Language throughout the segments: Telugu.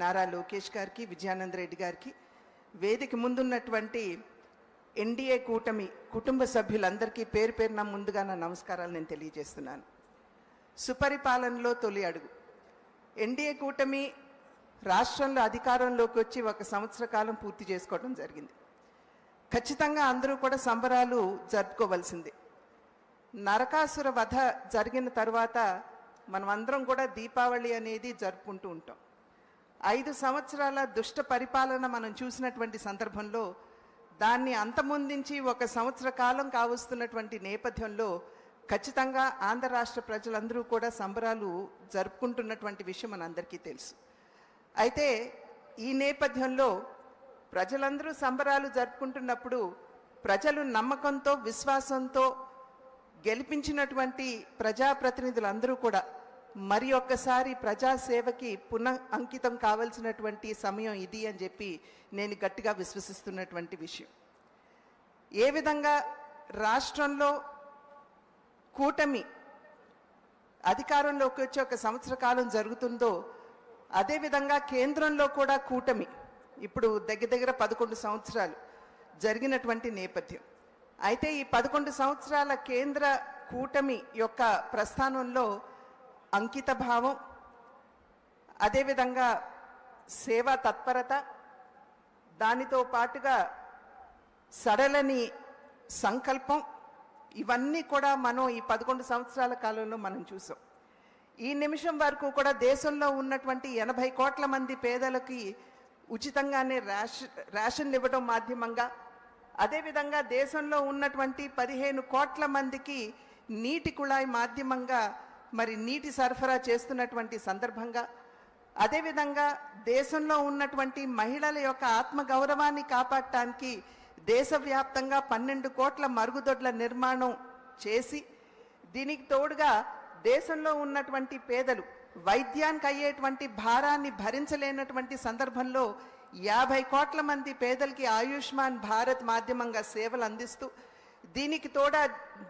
నారా లోకేష్ గారికి, విజయానంద రెడ్డి గారికి, వేదిక ముందున్నటువంటి ఎన్డీఏ కూటమి కుటుంబ సభ్యులందరికీ పేరు పేరున ముందుగా నా నమస్కారాలు నేను తెలియజేస్తున్నాను. సుపరిపాలనలో తొలి అడుగు. ఎన్డీఏ కూటమి రాష్ట్రంలో అధికారంలోకి వచ్చి 1 సంవత్సర కాలం పూర్తి చేసుకోవడం జరిగింది. ఖచ్చితంగా అందరూ కూడా సంబరాలు జరుపుకోవాల్సిందే. నరకాసుర వధ జరిగిన తర్వాత మనమందరం కూడా దీపావళి అనేది జరుపుకుంటూ ఉంటాం. 5 సంవత్సరాల దుష్ట పరిపాలన మనం చూసినటువంటి సందర్భంలో దాన్ని అంతమొందించి 1 సంవత్సర కాలం కావస్తున్నటువంటి నేపథ్యంలో ఖచ్చితంగా ఆంధ్ర రాష్ట్ర ప్రజలందరూ కూడా సంబరాలు జరుపుకుంటున్నటువంటి విషయం మనందరికీ తెలుసు. అయితే ఈ నేపథ్యంలో ప్రజలందరూ సంబరాలు జరుపుకుంటున్నప్పుడు ప్రజలు నమ్మకంతో, విశ్వాసంతో గెలిపించినటువంటి ప్రజాప్రతినిధులందరూ కూడా మరి ఒక్కసారి ప్రజాసేవకి పునః అంకితం కావాల్సినటువంటి సమయం ఇది అని చెప్పి నేను గట్టిగా విశ్వసిస్తున్నటువంటి విషయం. ఏ విధంగా రాష్ట్రంలో కూటమి అధికారంలోకి వచ్చి 1 సంవత్సర కాలం జరుగుతుందో అదేవిధంగా కేంద్రంలో కూడా కూటమి ఇప్పుడు దగ్గర 11 సంవత్సరాలు జరిగినటువంటి నేపథ్యం. అయితే ఈ 11 సంవత్సరాల కేంద్ర కూటమి యొక్క ప్రస్థానంలో అంకిత భావం, అదేవిధంగా సేవా తత్పరత, దానితో పాటుగా సడలని సంకల్పం, ఇవన్నీ కూడా మనం ఈ 11 సంవత్సరాల కాలంలో మనం చూసాం. ఈ నిమిషం వరకు కూడా దేశంలో ఉన్నటువంటి 80 కోట్ల మంది పేదలకి ఉచితంగానే రేషన్లు ఇవ్వడం మాధ్యమంగా, అదేవిధంగా దేశంలో ఉన్నటువంటి 15 కోట్ల మందికి నీటి కుళాయి మాధ్యమంగా మరి నీటి సరఫరా చేస్తున్నటువంటి సందర్భంగా, అదేవిధంగా దేశంలో ఉన్నటువంటి మహిళల యొక్క ఆత్మగౌరవాన్ని కాపాడటానికి దేశవ్యాప్తంగా 12 కోట్ల మరుగుదొడ్ల నిర్మాణం చేసి, దీనికి తోడుగా దేశంలో ఉన్నటువంటి పేదలు వైద్యానికి అయ్యేటువంటి భారాన్ని భరించలేనటువంటి సందర్భంలో 50 కోట్ల మంది పేదలకి ఆయుష్మాన్ భారత్ మాధ్యమంగా సేవలు అందిస్తూ,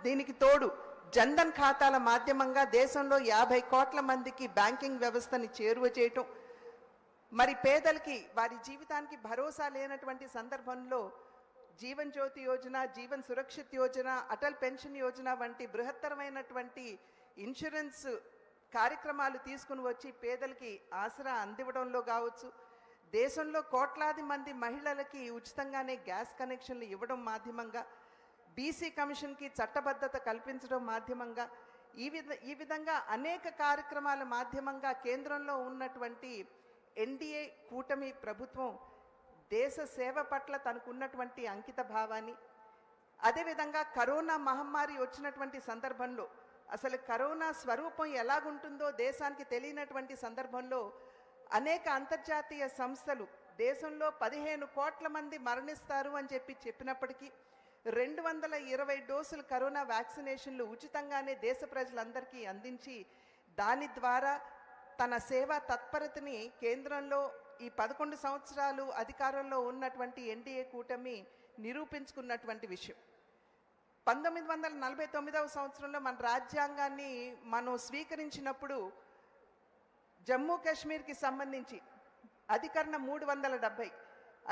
దీనికి తోడు జన్ధన్ ఖాతాల మాధ్యమంగా దేశంలో 50 కోట్ల మందికి బ్యాంకింగ్ వ్యవస్థని చేరువ చేయటం, మరి పేదలకి వారి జీవితానికి భరోసా లేనటువంటి సందర్భంలో జీవన్ జ్యోతి యోజన, జీవన్ సురక్షిత్ యోజన, అటల్ పెన్షన్ యోజన వంటి బృహత్తరమైనటువంటి ఇన్సూరెన్స్ కార్యక్రమాలు తీసుకుని వచ్చి పేదలకి ఆసరా అందివ్వడంలో కావచ్చు, దేశంలో కోట్లాది మంది మహిళలకి ఉచితంగానే గ్యాస్ కనెక్షన్లు ఇవ్వడం మాధ్యమంగా, బీసీ కమిషన్కి చట్టబద్ధత కల్పించడం మాధ్యమంగా, ఈ విధంగా అనేక కార్యక్రమాల మాధ్యమంగా కేంద్రంలో ఉన్నటువంటి ఎన్డీఏ కూటమి ప్రభుత్వం దేశ సేవ పట్ల తనకున్నటువంటి అంకిత భావాన్ని, అదేవిధంగా కరోనా మహమ్మారి వచ్చినటువంటి సందర్భంలో అసలు కరోనా స్వరూపం ఎలాగుంటుందో దేశానికి తెలియనటువంటి సందర్భంలో అనేక అంతర్జాతీయ సంస్థలు దేశంలో 15 కోట్ల మంది మరణిస్తారు అని చెప్పినప్పటికీ 220 డోసులు కరోనా వ్యాక్సినేషన్లు ఉచితంగానే దేశ ప్రజలందరికీ అందించి, దాని ద్వారా తన సేవా తత్పరతని కేంద్రంలో ఈ 11 సంవత్సరాలు అధికారంలో ఉన్నటువంటి ఎన్డీఏ కూటమి నిరూపించుకున్నటువంటి విషయం. 1949వ సంవత్సరంలో మన రాజ్యాంగాన్ని మనం స్వీకరించినప్పుడు జమ్మూ కాశ్మీర్కి సంబంధించి అధికరణ 370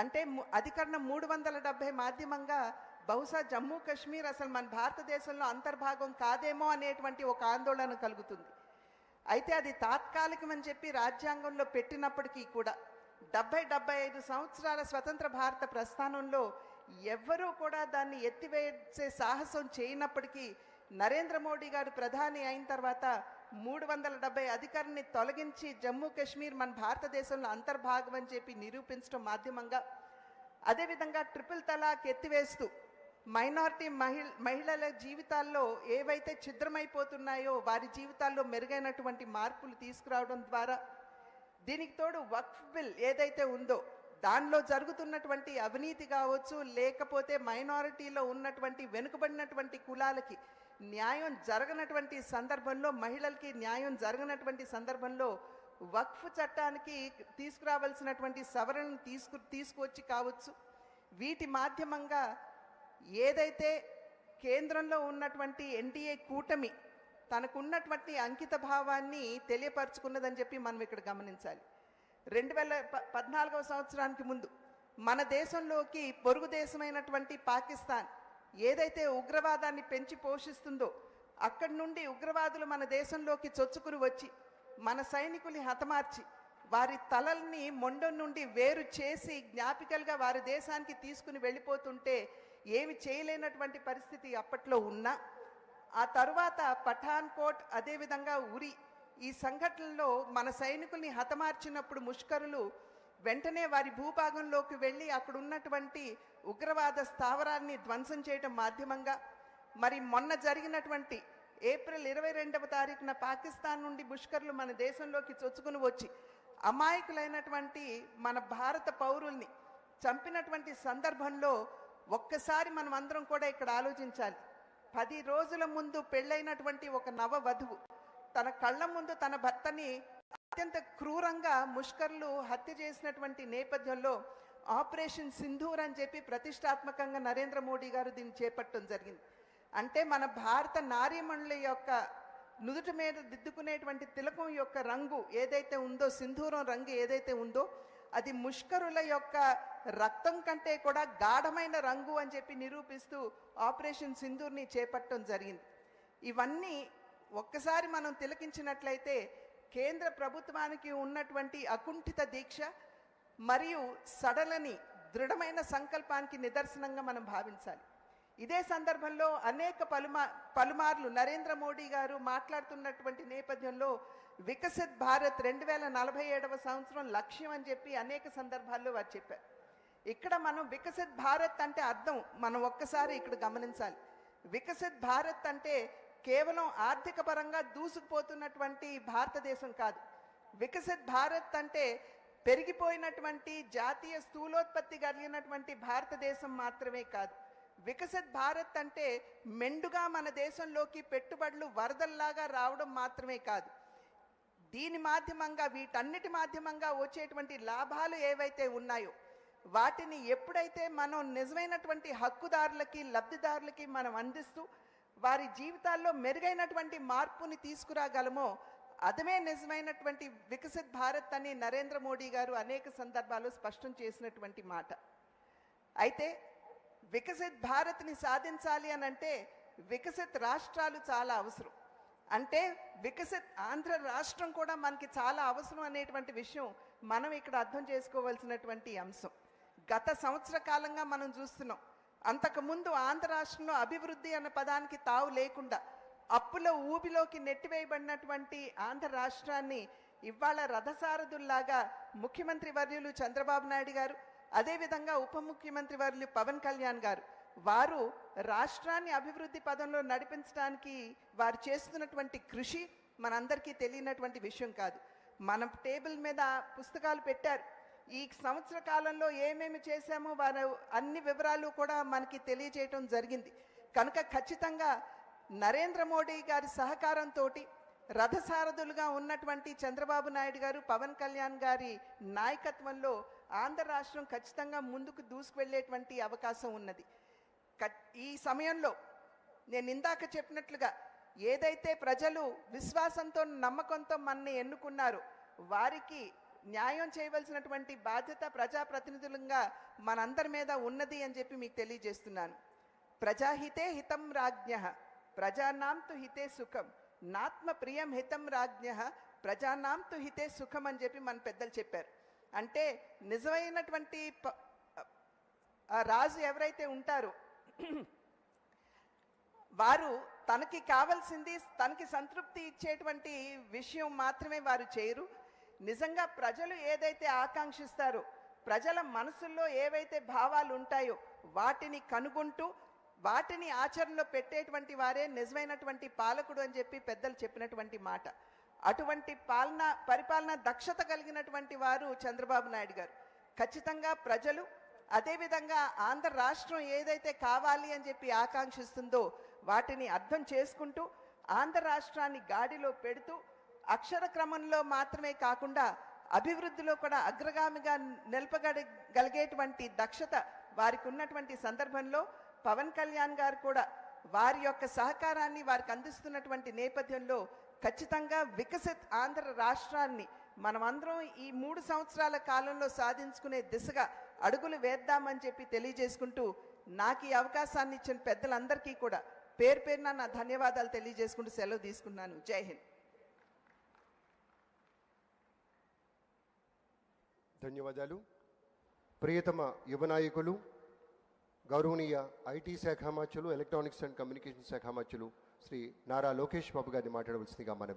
అంటే అధికరణ 370 మాధ్యమంగా బహుశా జమ్మూ కాశ్మీర్ అసలు మన భారతదేశంలో అంతర్భాగం కాదేమో అనేటువంటి ఒక ఆందోళన కలుగుతుంది. అయితే అది తాత్కాలికమని చెప్పి రాజ్యాంగంలో పెట్టినప్పటికీ కూడా 75 సంవత్సరాల స్వతంత్ర భారత ప్రస్థానంలో ఎవ్వరూ కూడా దాన్ని ఎత్తివేసే సాహసం చేయనప్పటికీ నరేంద్ర మోడీ గారు ప్రధాని అయిన తర్వాత 370 అధికారాన్ని తొలగించి జమ్మూ కాశ్మీర్ మన భారతదేశంలో అంతర్భాగం అని చెప్పి నిరూపించడం మాధ్యమంగా, అదేవిధంగా ట్రిపుల్ తలాక్ ఎత్తివేస్తూ మైనారిటీ మహిళల జీవితాల్లో ఏవైతే ఛిద్రమైపోతున్నాయో వారి జీవితాల్లో మెరుగైనటువంటి మార్పులు తీసుకురావడం ద్వారా, దీనికి తోడు వక్ఫ్ బిల్ ఏదైతే ఉందో దానిలో జరుగుతున్నటువంటి అవినీతి కావచ్చు, లేకపోతే మైనారిటీలో ఉన్నటువంటి వెనుకబడినటువంటి కులాలకి న్యాయం జరగనటువంటి సందర్భంలో, మహిళలకి న్యాయం జరగనటువంటి సందర్భంలో వక్ఫ్ చట్టానికి తీసుకురావాల్సినటువంటి సవరణను తీసుకువచ్చి కావచ్చు, వీటి మాధ్యమంగా ఏదైతే కేంద్రంలో ఉన్నటువంటి ఎన్డీఏ కూటమి తనకున్నటువంటి అంకిత భావాన్ని తెలియపరుచుకున్నదని చెప్పి మనం ఇక్కడ గమనించాలి. 2014వ సంవత్సరానికి ముందు మన దేశంలోకి పొరుగు దేశమైనటువంటి పాకిస్తాన్ ఏదైతే ఉగ్రవాదాన్ని పెంచి పోషిస్తుందో అక్కడి నుండి ఉగ్రవాదులు మన దేశంలోకి చొచ్చుకుని వచ్చి మన సైనికుల్ని హతమార్చి వారి తలల్ని మొండం నుండి వేరు చేసి జ్ఞాపికలుగా వారి దేశానికి తీసుకుని వెళ్ళిపోతుంటే ఏమి చేయలేనటువంటి పరిస్థితి అప్పట్లో ఉన్నా ఆ తరువాత పఠాన్కోట్ అదేవిధంగా ఉరి ఈ సంఘటనలో మన సైనికుల్ని హతమార్చినప్పుడు ముష్కరులు వెంటనే వారి భూభాగంలోకి వెళ్ళి అక్కడ ఉన్నటువంటి ఉగ్రవాద స్థావరాన్ని ధ్వంసం చేయడం మాధ్యమంగా మరి మొన్న జరిగినటువంటి ఏప్రిల్ 22వ తారీఖున పాకిస్తాన్ నుండి ముష్కరులు మన దేశంలోకి చొచ్చుకుని వచ్చి అమాయకులైనటువంటి మన భారత పౌరుల్ని చంపినటువంటి సందర్భంలో ఒక్కసారి మనం అందరం కూడా ఇక్కడ ఆలోచించాలి. 10 రోజుల ముందు పెళ్ళైనటువంటి ఒక నవ వధువు తన కళ్ళ ముందు తన భర్తని అత్యంత క్రూరంగా ముష్కరులు హత్య చేసినటువంటి నేపథ్యంలో ఆపరేషన్ సింధూర్ అని చెప్పి ప్రతిష్టాత్మకంగా నరేంద్ర మోడీ గారు దీన్ని చేపట్టడం జరిగింది. అంటే మన భారత నారీమణుల యొక్క నుదుటి మీద దిద్దుకునేటువంటి తిలకం యొక్క రంగు ఏదైతే ఉందో, సింధూరం రంగు ఏదైతే ఉందో అది ముష్కరుల యొక్క రక్తం కంటే కూడా గాఢమైన రంగు అని చెప్పి నిరూపిస్తూ ఆపరేషన్ సింధూర్ని చేపట్టడం జరిగింది. ఇవన్నీ ఒక్కసారి మనం తిలకించినట్లయితే కేంద్ర ప్రభుత్వానికి ఉన్నటువంటి అకుంఠిత దీక్ష మరియు సడలని దృఢమైన సంకల్పానికి నిదర్శనంగా మనం భావించాలి. ఇదే సందర్భంలో అనేక పలుమార్లు నరేంద్ర మోడీ గారు మాట్లాడుతున్నటువంటి నేపథ్యంలో వికసిత్ భారత్ 2047వ సంవత్సరం లక్ష్యం అని చెప్పి అనేక సందర్భాల్లో వారు చెప్పారు. ఇక్కడ మనం వికసిత్ భారత్ అంటే అర్థం మనం ఒక్కసారి ఇక్కడ గమనించాలి. వికసిత్ భారత్ అంటే కేవలం ఆర్థిక పరంగా దూసుకుపోతున్నటువంటి భారతదేశం కాదు. వికసిత్ భారత్ అంటే పెరిగిపోయినటువంటి జాతీయ స్థూలోత్పత్తి కలిగినటువంటి భారతదేశం మాత్రమే కాదు. వికసిత్ భారత్ అంటే మెండుగా మన దేశంలోకి పెట్టుబడులు వరదల్లాగా రావడం మాత్రమే కాదు. దీని మాధ్యమంగా వీటన్నిటి మాధ్యమంగా వచ్చేటువంటి లాభాలు ఏవైతే ఉన్నాయో వాటిని ఎప్పుడైతే మనం నిజమైనటువంటి హక్కుదారులకి లబ్ధిదారులకి మనం అందిస్తూ వారి జీవితాల్లో మెరుగైనటువంటి మార్పుని తీసుకురాగలమో అదమే నిజమైనటువంటి వికసిత్ భారత్ అని నరేంద్ర మోడీ గారు అనేక సందర్భాల్లో స్పష్టం చేసినటువంటి మాట. అయితే వికసిత్ భారత్ని సాధించాలి అని అంటే వికసిత్ రాష్ట్రాలు చాలా అవసరం. అంటే వికసిత్ ఆంధ్ర రాష్ట్రం కూడా మనకి చాలా అవసరం అనేటువంటి విషయం మనం ఇక్కడ అర్థం చేసుకోవాల్సినటువంటి అంశం. గత సంవత్సర కాలంగా మనం చూస్తున్నాం. అంతకుముందు ఆంధ్ర రాష్ట్రంలో అభివృద్ధి అన్న పదానికి తావు లేకుండా అప్పుల ఊబిలోకి నెట్టివేయబడినటువంటి ఆంధ్ర రాష్ట్రాన్ని ఇవాళ రథసారథుల్లాగా ముఖ్యమంత్రి వర్యులు చంద్రబాబు నాయుడు గారు, అదేవిధంగా ఉప ముఖ్యమంత్రి వర్యులు పవన్ కళ్యాణ్ గారు వారు రాష్ట్రాన్ని అభివృద్ధి పదంలో నడిపించడానికి వారు చేస్తున్నటువంటి కృషి మనందరికీ తెలియనటువంటి విషయం కాదు. మన టేబుల్ మీద పుస్తకాలు పెట్టారు. ఈ సంవత్సర కాలంలో ఏమేమి చేశామో వారు అన్ని వివరాలు కూడా మనకి తెలియజేయటం జరిగింది. కనుక ఖచ్చితంగా నరేంద్ర మోడీ గారి సహకారంతో రథసారథులుగా ఉన్నటువంటి చంద్రబాబు నాయుడు గారు, పవన్ కళ్యాణ్ గారి నాయకత్వంలో ఆంధ్ర రాష్ట్రం ఖచ్చితంగా ముందుకు దూసుకువెళ్ళేటువంటి అవకాశం ఉన్నది. ఈ సమయంలో నేను ఇందాక చెప్పినట్లుగా ఏదైతే ప్రజలు విశ్వాసంతో నమ్మకంతో మనని ఎన్నుకున్నారో వారికి న్యాయం చేయవలసినటువంటి బాధ్యత ప్రజాప్రతినిధులంగా మనందరి మీద ఉన్నది అని చెప్పి మీకు తెలియజేస్తున్నాను. ప్రజాహితే హితం రాజ్ఞః ప్రజానాం తు హితే సుఖం నాత్మ ప్రియం హితం రాజ్ఞః ప్రజానాం తు హితే సుఖం అని చెప్పి మన పెద్దలు చెప్పారు. అంటే నిజమైనటువంటి రాజు ఎవరైతే ఉంటారో వారు తనకి కావాల్సింది తనకి సంతృప్తి ఇచ్చేటువంటి విషయం మాత్రమే వారు చేయరు. నిజంగా ప్రజలు ఏదైతే ఆకాంక్షిస్తారో, ప్రజల మనసుల్లో ఏవైతే భావాలు ఉంటాయో వాటిని కనుగొంటూ వాటిని ఆచరణలో పెట్టేటువంటి వారే నిజమైనటువంటి పాలకుడు అని చెప్పి పెద్దలు చెప్పినటువంటి మాట. అటువంటి పరిపాలన దక్షత కలిగినటువంటి వారు చంద్రబాబు నాయుడు గారు. ఖచ్చితంగా ప్రజలు అదేవిధంగా ఆంధ్ర రాష్ట్రం ఏదైతే కావాలి అని చెప్పి ఆకాంక్షిస్తుందో వాటిని అర్థం చేసుకుంటూ ఆంధ్ర రాష్ట్రాన్ని గాడిలో పెడుతూ అక్షర క్రమంలో మాత్రమే కాకుండా అభివృద్ధిలో కూడా అగ్రగామిగా నిలపగలిగేటువంటి దక్షత వారికి ఉన్నటువంటి సందర్భంలో పవన్ కళ్యాణ్ గారు కూడా వారి యొక్క సహకారాన్ని వారికి అందిస్తున్నటువంటి నేపథ్యంలో ఖచ్చితంగా వికసిత్ ఆంధ్ర రాష్ట్రాన్ని మనమందరం ఈ 3 సంవత్సరాల కాలంలో సాధించుకునే దిశగా అడుగులు వేద్దామని చెప్పి తెలియజేసుకుంటూ నాకు ఈ అవకాశాన్ని ఇచ్చిన పెద్దలందరికీ కూడా పేరు పేరున నా ధన్యవాదాలు తెలియజేసుకుంటూ సెలవు తీసుకున్నాను. జై హింద్. ధన్యవాదాలు. ప్రియతమ యువ నాయకులు, గౌరవనీయ ఐటీ శాఖ మంత్రులు, ఎలక్ట్రానిక్స్ అండ్ కమ్యూనికేషన్ శాఖ మంత్రులు శ్రీ నారా లోకేష్ బాబు గారిని మాట్లాడవలసిందిగా మనం